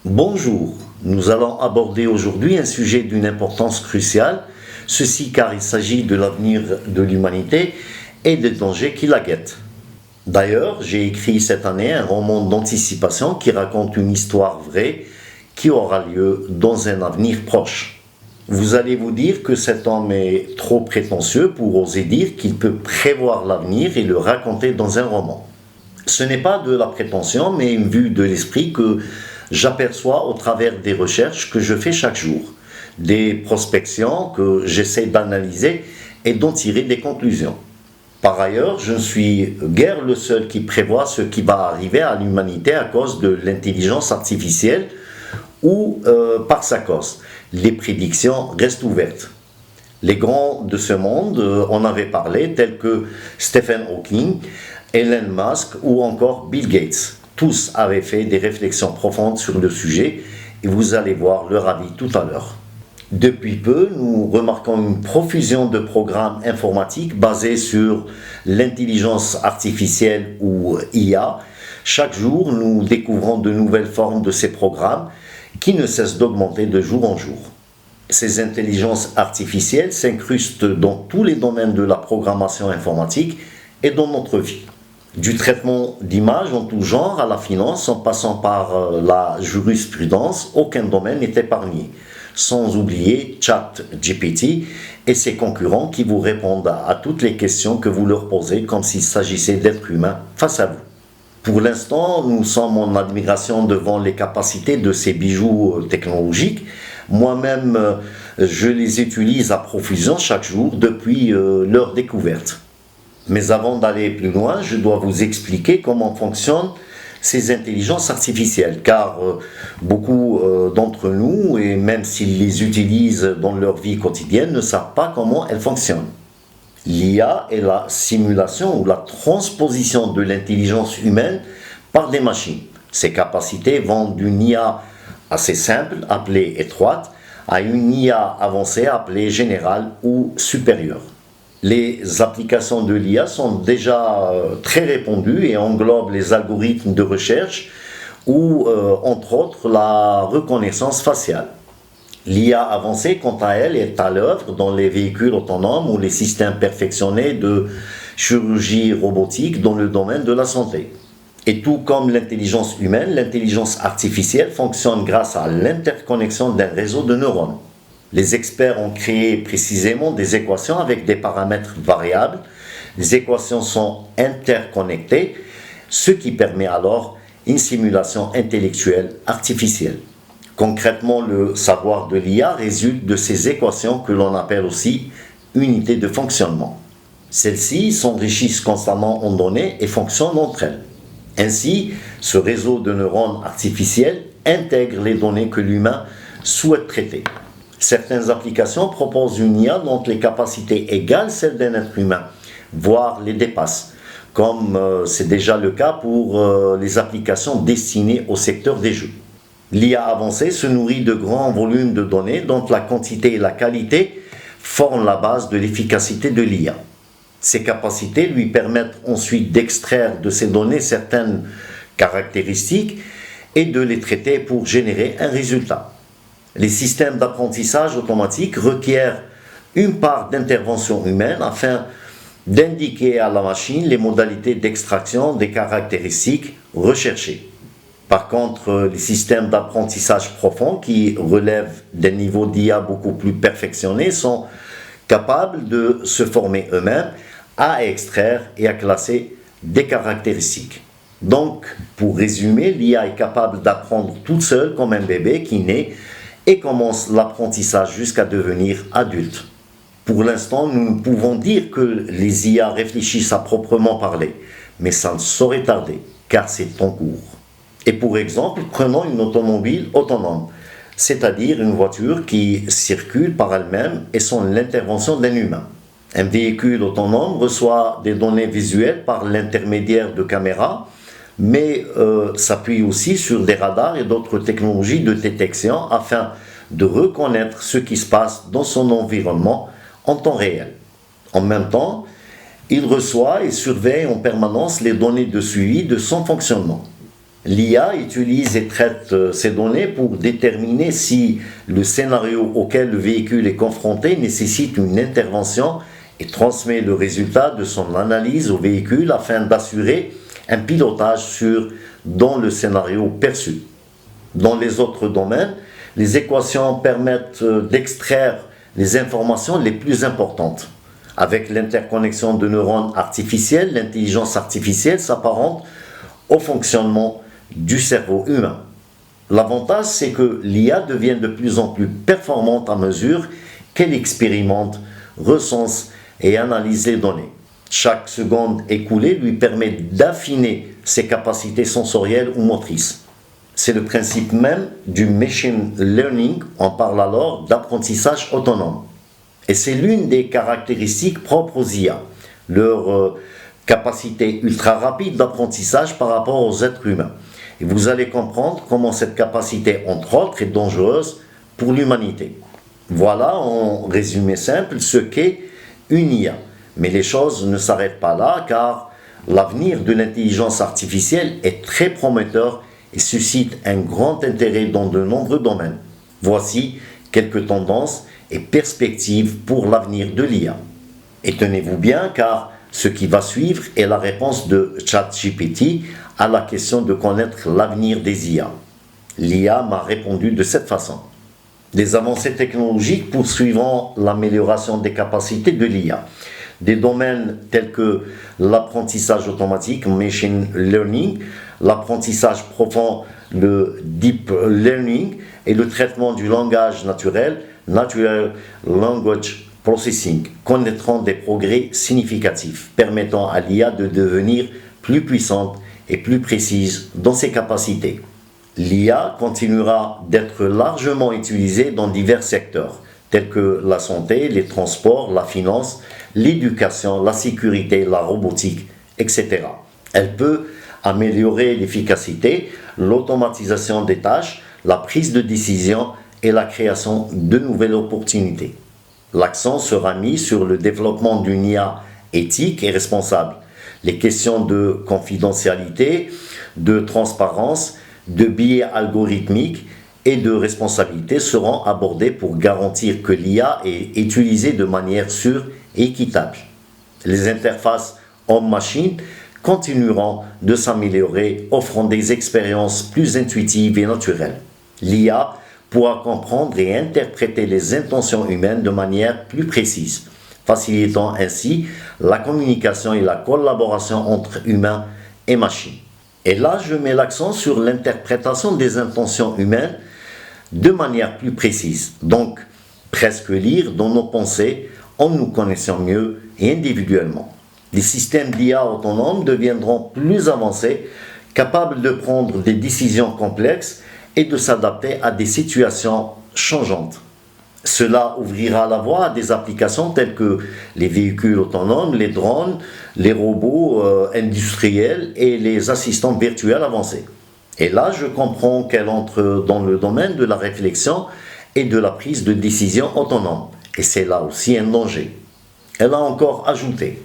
Bonjour, nous allons aborder aujourd'hui un sujet d'une importance cruciale, ceci car il s'agit de l'avenir de l'humanité et des dangers qui la guettent. D'ailleurs, j'ai écrit cette année un roman d'anticipation qui raconte une histoire vraie qui aura lieu dans un avenir proche. Vous allez vous dire que cet homme est trop prétentieux pour oser dire qu'il peut prévoir l'avenir et le raconter dans un roman. Ce n'est pas de la prétention, mais une vue de l'esprit que j'aperçois au travers des recherches que je fais chaque jour, des prospections que j'essaie d'analyser et d'en tirer des conclusions. Par ailleurs, je ne suis guère le seul qui prévoit ce qui va arriver à l'humanité à cause de l'intelligence artificielle ou par sa cause. Les prédictions restent ouvertes. Les grands de ce monde en avaient parlé, tels que Stephen Hawking, Elon Musk ou encore Bill Gates. Tous avaient fait des réflexions profondes sur le sujet et vous allez voir leur avis tout à l'heure. Depuis peu, nous remarquons une profusion de programmes informatiques basés sur l'intelligence artificielle ou IA. Chaque jour, nous découvrons de nouvelles formes de ces programmes qui ne cessent d'augmenter de jour en jour. Ces intelligences artificielles s'incrustent dans tous les domaines de la programmation informatique et dans notre vie. Du traitement d'images en tout genre à la finance, en passant par la jurisprudence, aucun domaine n'est épargné. Sans oublier ChatGPT et ses concurrents qui vous répondent à toutes les questions que vous leur posez comme s'il s'agissait d'êtres humains face à vous. Pour l'instant, nous sommes en admiration devant les capacités de ces bijoux technologiques. Moi-même, je les utilise à profusion chaque jour depuis leur découverte. Mais avant d'aller plus loin, je dois vous expliquer comment fonctionnent ces intelligences artificielles, car beaucoup d'entre nous, et même s'ils les utilisent dans leur vie quotidienne, ne savent pas comment elles fonctionnent. L'IA est la simulation ou la transposition de l'intelligence humaine par des machines. Ces capacités vont d'une IA assez simple, appelée étroite, à une IA avancée, appelée générale ou supérieure. Les applications de l'IA sont déjà très répandues et englobent les algorithmes de recherche ou, entre autres, la reconnaissance faciale. L'IA avancée, quant à elle, est à l'œuvre dans les véhicules autonomes ou les systèmes perfectionnés de chirurgie robotique dans le domaine de la santé. Et tout comme l'intelligence humaine, l'intelligence artificielle fonctionne grâce à l'interconnexion d'un réseau de neurones. Les experts ont créé précisément des équations avec des paramètres variables. Les équations sont interconnectées, ce qui permet alors une simulation intellectuelle artificielle. Concrètement, le savoir de l'IA résulte de ces équations que l'on appelle aussi unités de fonctionnement. Celles-ci s'enrichissent constamment en données et fonctionnent entre elles. Ainsi, ce réseau de neurones artificiels intègre les données que l'humain souhaite traiter. Certaines applications proposent une IA dont les capacités égalent celles d'un être humain, voire les dépassent, comme c'est déjà le cas pour les applications destinées au secteur des jeux. L'IA avancée se nourrit de grands volumes de données dont la quantité et la qualité forment la base de l'efficacité de l'IA. Ces capacités lui permettent ensuite d'extraire de ces données certaines caractéristiques et de les traiter pour générer un résultat. Les systèmes d'apprentissage automatique requièrent une part d'intervention humaine afin d'indiquer à la machine les modalités d'extraction des caractéristiques recherchées. Par contre, les systèmes d'apprentissage profond qui relèvent des niveaux d'IA beaucoup plus perfectionnés sont capables de se former eux-mêmes à extraire et à classer des caractéristiques. Donc, pour résumer, l'IA est capable d'apprendre toute seule comme un bébé qui naît et commence l'apprentissage jusqu'à devenir adulte. Pour l'instant, nous ne pouvons dire que les IA réfléchissent à proprement parler, mais ça ne saurait tarder, car c'est en cours. Et pour exemple, prenons une automobile autonome, c'est-à-dire une voiture qui circule par elle-même et sans l'intervention d'un humain. Un véhicule autonome reçoit des données visuelles par l'intermédiaire de caméras, mais s'appuie aussi sur des radars et d'autres technologies de détection afin de reconnaître ce qui se passe dans son environnement en temps réel. En même temps, il reçoit et surveille en permanence les données de suivi de son fonctionnement. l'IA utilise et traite ces données pour déterminer si le scénario auquel le véhicule est confronté nécessite une intervention et transmet le résultat de son analyse au véhicule afin d'assurer un pilotage sûr dans le scénario perçu. Dans les autres domaines, les équations permettent d'extraire les informations les plus importantes. Avec l'interconnexion de neurones artificiels, l'intelligence artificielle s'apparente au fonctionnement du cerveau humain. L'avantage, c'est que l'IA devient de plus en plus performante à mesure qu'elle expérimente, recense et analyse les données. Chaque seconde écoulée lui permet d'affiner ses capacités sensorielles ou motrices. C'est le principe même du machine learning, on parle alors d'apprentissage autonome. Et c'est l'une des caractéristiques propres aux IA, leur capacité ultra rapide d'apprentissage par rapport aux êtres humains. Et vous allez comprendre comment cette capacité, entre autres, est dangereuse pour l'humanité. Voilà, en résumé simple, ce qu'est une IA. Mais les choses ne s'arrêtent pas là, car l'avenir de l'intelligence artificielle est très prometteur et suscite un grand intérêt dans de nombreux domaines. Voici quelques tendances et perspectives pour l'avenir de l'IA. Et tenez-vous bien, car ce qui va suivre est la réponse de ChatGPT à la question de connaître l'avenir des IA. L'IA m'a répondu de cette façon. Des avancées technologiques poursuivront l'amélioration des capacités de l'IA. Des domaines tels que l'apprentissage automatique, machine learning, l'apprentissage profond, le deep learning et le traitement du langage naturel, natural language processing, connaîtront des progrès significatifs, permettant à l'IA de devenir plus puissante et plus précise dans ses capacités. L'IA continuera d'être largement utilisée dans divers secteurs, tels que la santé, les transports, la finance, l'éducation, la sécurité, la robotique, etc. Elle peut améliorer l'efficacité, l'automatisation des tâches, la prise de décision et la création de nouvelles opportunités. L'accent sera mis sur le développement d'une IA éthique et responsable. Les questions de confidentialité, de transparence, de biais algorithmiques et de responsabilité seront abordées pour garantir que l'IA est utilisée de manière sûre et équitable. Les interfaces homme-machine continueront de s'améliorer, offrant des expériences plus intuitives et naturelles. L'IA pourra comprendre et interpréter les intentions humaines de manière plus précise, facilitant ainsi la communication et la collaboration entre humains et machines. Et là, je mets l'accent sur l'interprétation des intentions humaines de manière plus précise. Donc, presque lire dans nos pensées en nous connaissant mieux et individuellement. Les systèmes d'IA autonomes deviendront plus avancés, capables de prendre des décisions complexes et de s'adapter à des situations changeantes. Cela ouvrira la voie à des applications telles que les véhicules autonomes, les drones, les robots industriels et les assistants virtuels avancés. Et là, je comprends qu'elle entre dans le domaine de la réflexion et de la prise de décision autonome. Et c'est là aussi un danger. Elle a encore ajouté: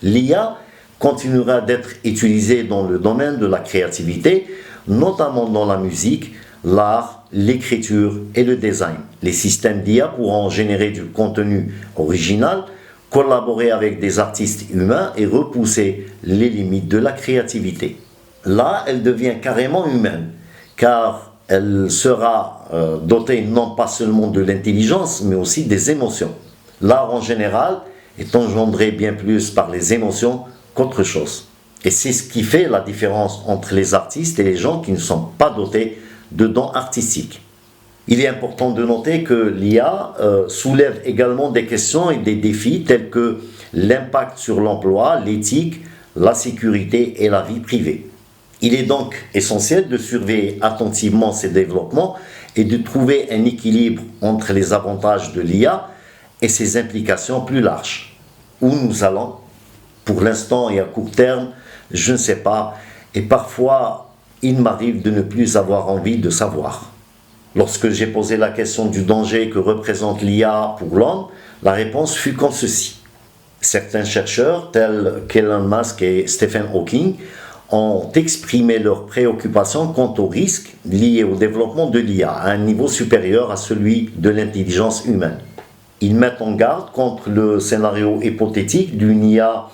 l'IA continuera d'être utilisée dans le domaine de la créativité, notamment dans la musique, l'art, l'écriture et le design. Les systèmes d'IA pourront générer du contenu original, collaborer avec des artistes humains et repousser les limites de la créativité. Là, elle devient carrément humaine, car elle sera dotée non pas seulement de l'intelligence, mais aussi des émotions. L'art en général est engendré bien plus par les émotions qu'autre chose. Et c'est ce qui fait la différence entre les artistes et les gens qui ne sont pas dotés de dons artistiques. Il est important de noter que l'IA soulève également des questions et des défis tels que l'impact sur l'emploi, l'éthique, la sécurité et la vie privée. Il est donc essentiel de surveiller attentivement ces développements et de trouver un équilibre entre les avantages de l'IA et ses implications plus larges. Où nous allons, pour l'instant et à court terme, je ne sais pas, et parfois il m'arrive de ne plus avoir envie de savoir. Lorsque j'ai posé la question du danger que représente l'IA pour l'homme, la réponse fut comme ceci. Certains chercheurs, tels qu'Elon Musk et Stephen Hawking, ont exprimé leurs préoccupations quant aux risques liés au développement de l'IA à un niveau supérieur à celui de l'intelligence humaine. Ils mettent en garde contre le scénario hypothétique d'une IA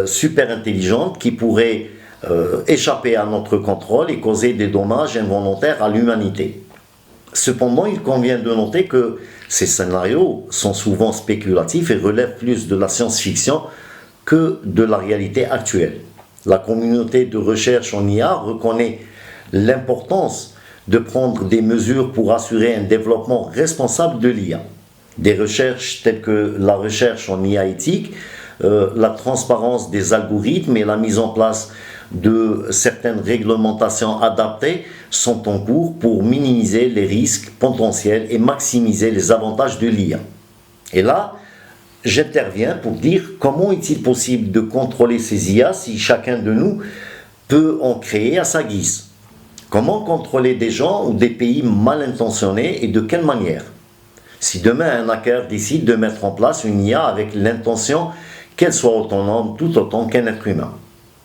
super intelligente qui pourrait échapper à notre contrôle et causer des dommages involontaires à l'humanité. Cependant, il convient de noter que ces scénarios sont souvent spéculatifs et relèvent plus de la science-fiction que de la réalité actuelle. La communauté de recherche en IA reconnaît l'importance de prendre des mesures pour assurer un développement responsable de l'IA. Des recherches telles que la recherche en IA éthique, la transparence des algorithmes et la mise en place de certaines réglementations adaptées sont en cours pour minimiser les risques potentiels et maximiser les avantages de l'IA. Et là, j'interviens pour dire comment est-il possible de contrôler ces IA si chacun de nous peut en créer à sa guise. Comment contrôler des gens ou des pays mal intentionnés et de quelle manière? Si demain un hacker décide de mettre en place une IA avec l'intention qu'elle soit autonome tout autant qu'un être humain,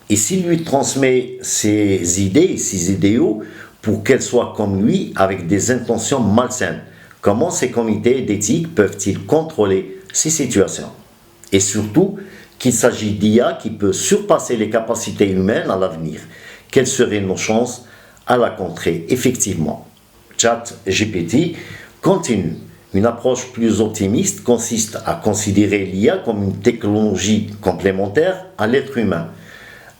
et s'il lui transmet ses idées, ses idéaux pour qu'elle soit comme lui avec des intentions malsaines, comment ces comités d'éthique peuvent-ils contrôler ces situations? Et surtout, qu'il s'agit d'IA qui peut surpasser les capacités humaines à l'avenir. Quelles seraient nos chances à la contrer effectivement? ChatGPT continue. Une approche plus optimiste consiste à considérer l'IA comme une technologie complémentaire à l'être humain.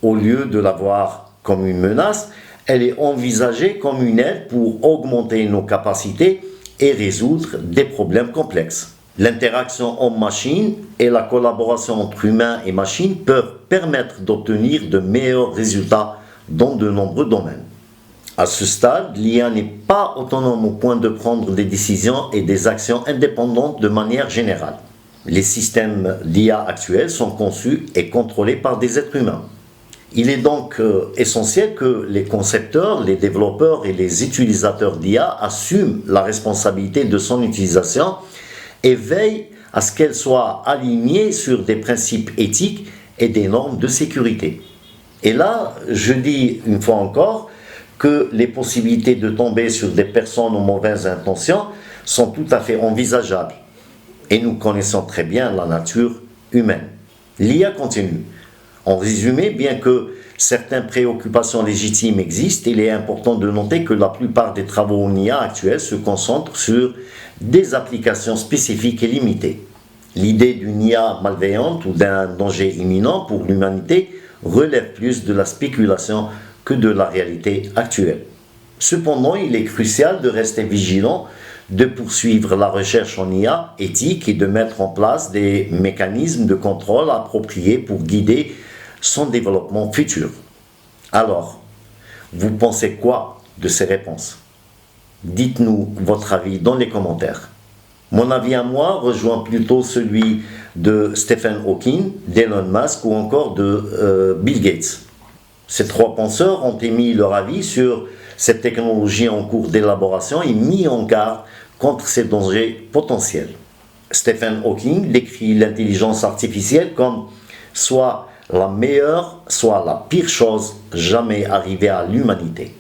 Au lieu de la voir comme une menace, elle est envisagée comme une aide pour augmenter nos capacités et résoudre des problèmes complexes. L'interaction homme-machine et la collaboration entre humains et machines peuvent permettre d'obtenir de meilleurs résultats dans de nombreux domaines. À ce stade, l'IA n'est pas autonome au point de prendre des décisions et des actions indépendantes de manière générale. Les systèmes d'IA actuels sont conçus et contrôlés par des êtres humains. Il est donc essentiel que les concepteurs, les développeurs et les utilisateurs d'IA assument la responsabilité de son utilisation et veillent à ce qu'elle soit alignée sur des principes éthiques et des normes de sécurité. Et là, je dis une fois encore que les possibilités de tomber sur des personnes aux mauvaises intentions sont tout à fait envisageables. Et nous connaissons très bien la nature humaine. L'IA continue. En résumé, bien que certaines préoccupations légitimes existent, il est important de noter que la plupart des travaux en IA actuels se concentrent sur des applications spécifiques et limitées. L'idée d'une IA malveillante ou d'un danger imminent pour l'humanité relève plus de la spéculation que de la réalité actuelle. Cependant, il est crucial de rester vigilant, de poursuivre la recherche en IA éthique et de mettre en place des mécanismes de contrôle appropriés pour guider son développement futur. Alors, vous pensez quoi de ces réponses? Dites-nous votre avis dans les commentaires. Mon avis à moi rejoint plutôt celui de Stephen Hawking, d'Elon Musk ou encore de Bill Gates. Ces trois penseurs ont émis leur avis sur cette technologie en cours d'élaboration et mis en garde contre ces dangers potentiels. Stephen Hawking décrit l'intelligence artificielle comme soit la meilleure, soit la pire chose jamais arrivée à l'humanité.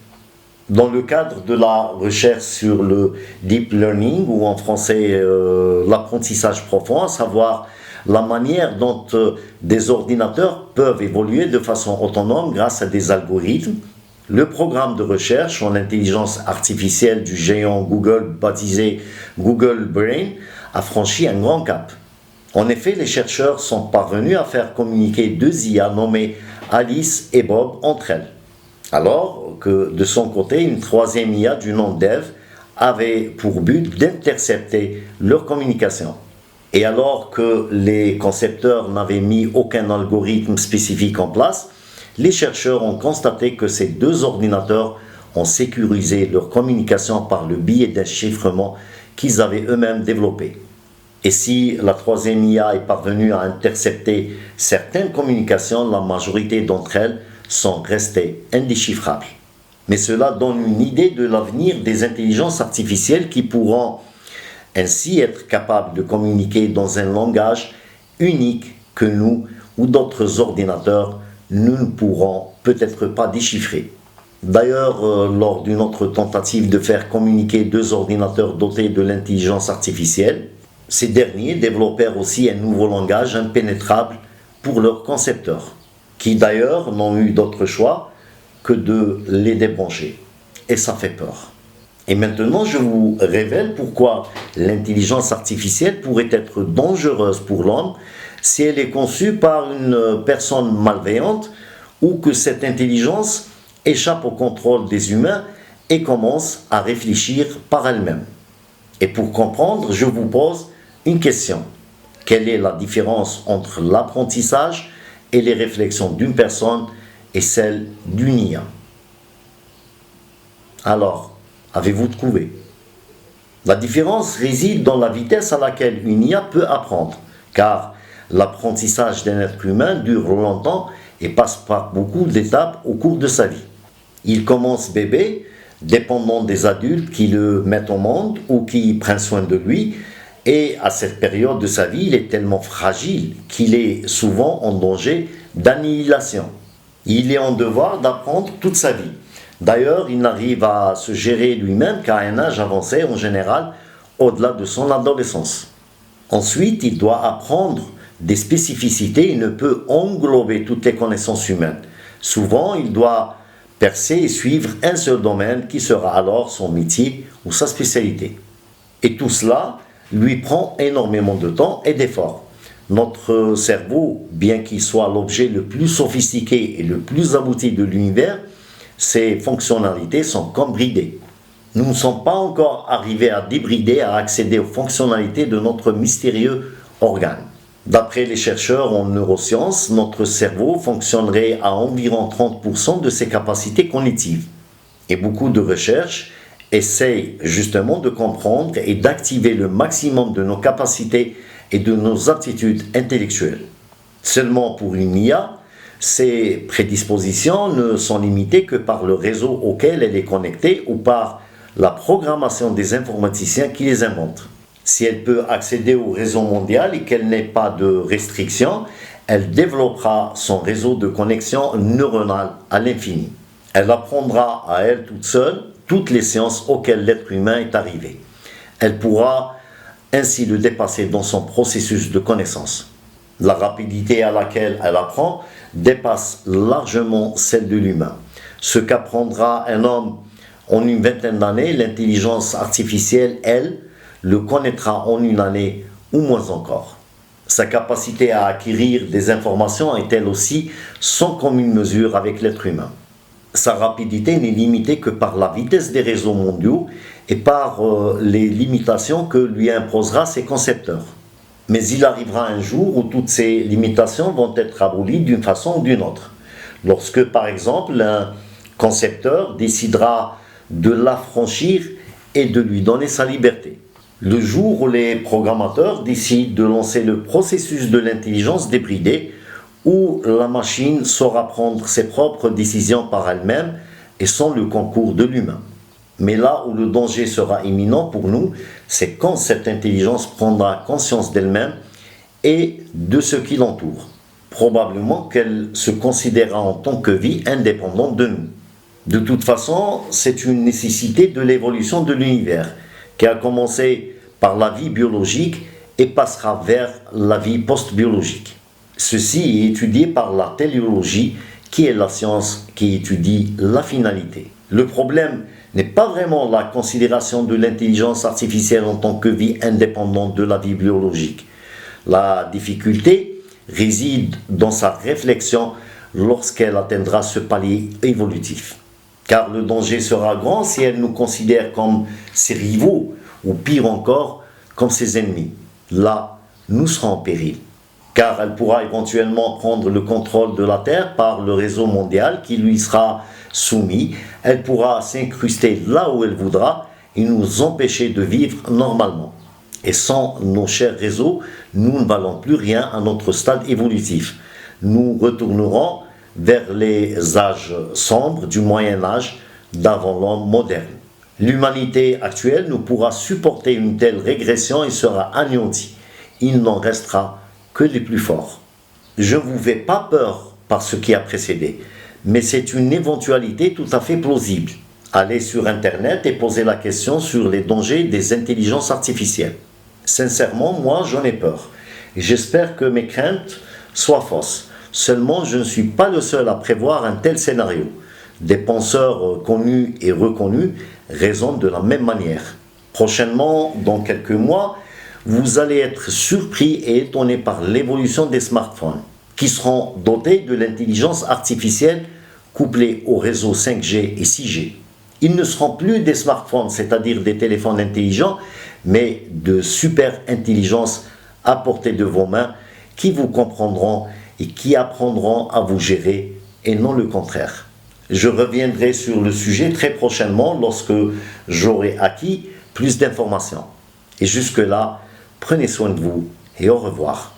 Dans le cadre de la recherche sur le deep learning, ou en français l'apprentissage profond, à savoir la manière dont des ordinateurs peuvent évoluer de façon autonome grâce à des algorithmes, le programme de recherche en intelligence artificielle du géant Google, baptisé Google Brain, a franchi un grand cap. En effet, les chercheurs sont parvenus à faire communiquer deux IA nommées Alice et Bob entre elles, alors que de son côté, une troisième IA du nom d'Eve avait pour but d'intercepter leur communication. Et alors que les concepteurs n'avaient mis aucun algorithme spécifique en place, les chercheurs ont constaté que ces deux ordinateurs ont sécurisé leur communication par le biais d'un chiffrement qu'ils avaient eux-mêmes développé. Et si la troisième IA est parvenue à intercepter certaines communications, la majorité d'entre elles sont restées indéchiffrables. Mais cela donne une idée de l'avenir des intelligences artificielles qui pourront ainsi être capables de communiquer dans un langage unique que nous ou d'autres ordinateurs, nous ne pourrons peut-être pas déchiffré. D'ailleurs, lors d'une autre tentative de faire communiquer deux ordinateurs dotés de l'intelligence artificielle, ces derniers développèrent aussi un nouveau langage impénétrable pour leurs concepteurs, qui d'ailleurs n'ont eu d'autre choix que de les débrancher. Et ça fait peur. Et maintenant, je vous révèle pourquoi l'intelligence artificielle pourrait être dangereuse pour l'homme si elle est conçue par une personne malveillante ou que cette intelligence échappe au contrôle des humains et commence à réfléchir par elle-même. Et pour comprendre, je vous pose une question. Quelle est la différence entre l'apprentissage et les réflexions d'une personne et celles d'une IA? Alors, avez-vous trouvé? La différence réside dans la vitesse à laquelle une IA peut apprendre, car l'apprentissage d'un être humain dure longtemps et passe par beaucoup d'étapes au cours de sa vie. Il commence bébé, dépendant des adultes qui le mettent au monde ou qui prennent soin de lui, et à cette période de sa vie, il est tellement fragile qu'il est souvent en danger d'annihilation. Il est en devoir d'apprendre toute sa vie. D'ailleurs, il n'arrive à se gérer lui-même qu'à un âge avancé, en général, au-delà de son adolescence. Ensuite, il doit apprendre des spécificités et ne peut englober toutes les connaissances humaines. Souvent, il doit percer et suivre un seul domaine qui sera alors son métier ou sa spécialité. Et tout cela lui prend énormément de temps et d'efforts. Notre cerveau, bien qu'il soit l'objet le plus sophistiqué et le plus abouti de l'univers, ses fonctionnalités sont comme bridées. Nous ne sommes pas encore arrivés à débrider, à accéder aux fonctionnalités de notre mystérieux organe. D'après les chercheurs en neurosciences, notre cerveau fonctionnerait à environ 30% de ses capacités cognitives. Et beaucoup de recherches essayent justement de comprendre et d'activer le maximum de nos capacités et de nos aptitudes intellectuelles. Seulement pour une IA, ces prédispositions ne sont limitées que par le réseau auquel elle est connectée ou par la programmation des informaticiens qui les inventent. Si elle peut accéder au réseau mondial et qu'elle n'ait pas de restrictions, elle développera son réseau de connexion neuronale à l'infini. Elle apprendra à elle toute seule toutes les sciences auxquelles l'être humain est arrivé. Elle pourra ainsi le dépasser dans son processus de connaissance. La rapidité à laquelle elle apprend dépasse largement celle de l'humain. Ce qu'apprendra un homme en une vingtaine d'années, l'intelligence artificielle, elle, le connaîtra en une année ou moins encore. Sa capacité à acquérir des informations est elle aussi sans commune mesure avec l'être humain. Sa rapidité n'est limitée que par la vitesse des réseaux mondiaux et par les limitations que lui imposera ses concepteurs. Mais il arrivera un jour où toutes ces limitations vont être abolies d'une façon ou d'une autre. Lorsque, par exemple, un concepteur décidera de l'affranchir et de lui donner sa liberté. Le jour où les programmateurs décident de lancer le processus de l'intelligence débridée, où la machine saura prendre ses propres décisions par elle-même et sans le concours de l'humain. Mais là où le danger sera imminent pour nous, c'est quand cette intelligence prendra conscience d'elle-même et de ce qui l'entoure. Probablement qu'elle se considérera en tant que vie indépendante de nous. De toute façon, c'est une nécessité de l'évolution de l'univers, qui a commencé par la vie biologique et passera vers la vie post-biologique. Ceci est étudié par la téléologie, qui est la science qui étudie la finalité. Le problème n'est pas vraiment la considération de l'intelligence artificielle en tant que vie indépendante de la vie biologique. La difficulté réside dans sa réflexion lorsqu'elle atteindra ce palier évolutif. Car le danger sera grand si elle nous considère comme ses rivaux, ou pire encore, comme ses ennemis. Là, nous serons en péril. Car elle pourra éventuellement prendre le contrôle de la Terre par le réseau mondial qui lui sera soumis. Elle pourra s'incruster là où elle voudra et nous empêcher de vivre normalement. Et sans nos chers réseaux, nous ne valons plus rien à notre stade évolutif. Nous retournerons vers les âges sombres du Moyen-Âge d'avant l'homme moderne. L'humanité actuelle ne pourra supporter une telle régression et sera anéantie. Il n'en restera que les plus forts. Je ne vous fais pas peur par ce qui a précédé, mais c'est une éventualité tout à fait plausible. Allez sur Internet et posez la question sur les dangers des intelligences artificielles. Sincèrement, moi, j'en ai peur. Et j'espère que mes craintes soient fausses. Seulement, je ne suis pas le seul à prévoir un tel scénario. Des penseurs connus et reconnus raisonnent de la même manière. Prochainement, dans quelques mois, vous allez être surpris et étonné par l'évolution des smartphones, qui seront dotés de l'intelligence artificielle couplée au réseau 5G et 6G. Ils ne seront plus des smartphones, c'est-à-dire des téléphones intelligents, mais de super intelligence à portée de vos mains qui vous comprendront et qui apprendront à vous gérer et non le contraire. Je reviendrai sur le sujet très prochainement lorsque j'aurai acquis plus d'informations. Et jusque-là, prenez soin de vous et au revoir.